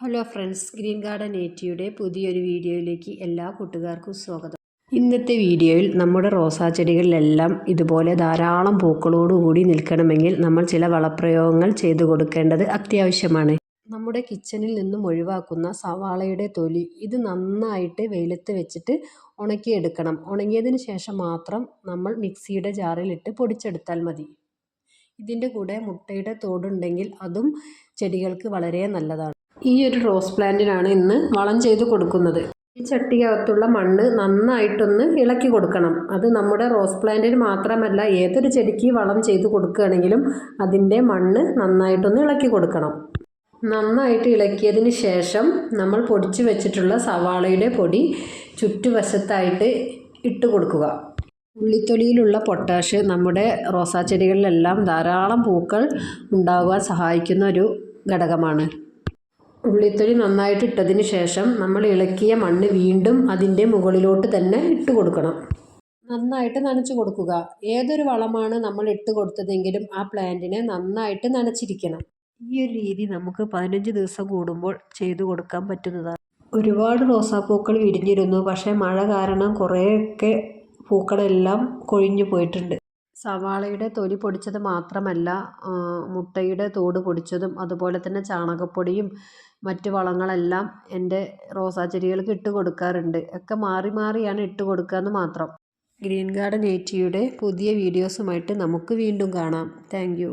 Hello friends, green garden നേറ്റിയുടെ പുതിയൊരു വീഡിയോയിലേക്ക് എല്ലാ കൂട്ടുകാർക്കും സ്വാഗതം. ഇന്നത്തെ വീഡിയോയിൽ നമ്മുടെ റോസാ ചെടികളിലെല്ലാം ഇതുപോലെ ധാരാളം പൂക്കളോടുകൂടി നിൽക്കണമെങ്കിൽ നമ്മൾ ചില വളപ്രയോഗങ്ങൾ ചെയ്തു കൊടുക്കേണ്ടത് അത്യാവശ്യമാണ്. നമ്മുടെ കിച്ചണിൽ നിന്നും ഒഴിവാക്കുന്ന സവാളയുടെ തൊലി ഇത് നന്നായിട്ട് വെയിലത്ത് വെച്ചിട്ട് ഉണക്കിയെടുക്കണം. ഉണങ്ങിയതിന് ശേഷം മാത്രം നമ്മൾ മിക്സിയുടെ ജാറിലിട്ട് പൊടിച്ചെടുത്താൽ മതി. ഇതിൻ്റെ കൂടെ മുട്ടയുടെ തോടുണ്ടെങ്കിൽ അതും ചെടികൾക്ക് വളരെ നല്ലതാണ്. ഈ ഒരു റോസ് പ്ലാന്റിനാണ് ഇന്ന് വളം ചെയ്ത് കൊടുക്കുന്നത്. ഈ ചട്ടിക്കകത്തുള്ള മണ്ണ് നന്നായിട്ടൊന്ന് ഇളക്കി കൊടുക്കണം. അത് നമ്മുടെ റോസ് പ്ലാന്റിന് മാത്രമല്ല, ഏതൊരു ചെടിക്ക് വളം ചെയ്ത് കൊടുക്കുകയാണെങ്കിലും അതിൻ്റെ മണ്ണ് നന്നായിട്ടൊന്ന് ഇളക്കി കൊടുക്കണം. നന്നായിട്ട് ഇളക്കിയതിന് ശേഷം നമ്മൾ പൊടിച്ചു വെച്ചിട്ടുള്ള സവാളയുടെ പൊടി ചുറ്റുവശത്തായിട്ട് ഇട്ട് കൊടുക്കുക. ഉള്ളിത്തൊലിയിലുള്ള പൊട്ടാഷ് നമ്മുടെ റോസാ ചെടികളിലെല്ലാം ധാരാളം പൂക്കൾ ഉണ്ടാകുവാൻ സഹായിക്കുന്ന ഒരു ഘടകമാണ്. ഉള്ളിത്തൊലി നന്നായിട്ട് ഇട്ടതിന് ശേഷം നമ്മൾ ഇളക്കിയ മണ്ണ് വീണ്ടും അതിൻ്റെ മുകളിലോട്ട് തന്നെ ഇട്ട് കൊടുക്കണം. നന്നായിട്ട് നനച്ചു കൊടുക്കുക. ഏതൊരു വളമാണ് നമ്മൾ ഇട്ട് കൊടുത്തതെങ്കിലും ആ പ്ലാന്റിനെ നന്നായിട്ട് നനച്ചിരിക്കണം. ഈ ഒരു രീതി നമുക്ക് 15 ദിവസം കൂടുമ്പോൾ ചെയ്തു കൊടുക്കാൻ പറ്റുന്നതാണ്. ഒരുപാട് റോസാപ്പൂക്കൾ വിരിഞ്ഞിരുന്നു, പക്ഷേ മഴ കാരണം കുറേയൊക്കെ പൂക്കളെല്ലാം കൊഴിഞ്ഞു പോയിട്ടുണ്ട്. സവാളയുടെ തൊലി പൊടിച്ചത് മാത്രമല്ല, മുട്ടയുടെ തോട് പൊടിച്ചതും അതുപോലെ തന്നെ ചാണകപ്പൊടിയും മറ്റ് വളങ്ങളെല്ലാം എൻ്റെ റോസാ ചെടികൾക്ക് ഇട്ട് കൊടുക്കാറുണ്ട്. ഒക്കെ മാറി മാറിയാണ് ഇട്ട് കൊടുക്കാമെന്ന് മാത്രം. ഗ്രീൻ ഗാർഡൻ നേറ്റിയുടെ പുതിയ വീഡിയോസുമായിട്ട് നമുക്ക് വീണ്ടും കാണാം. Thank you.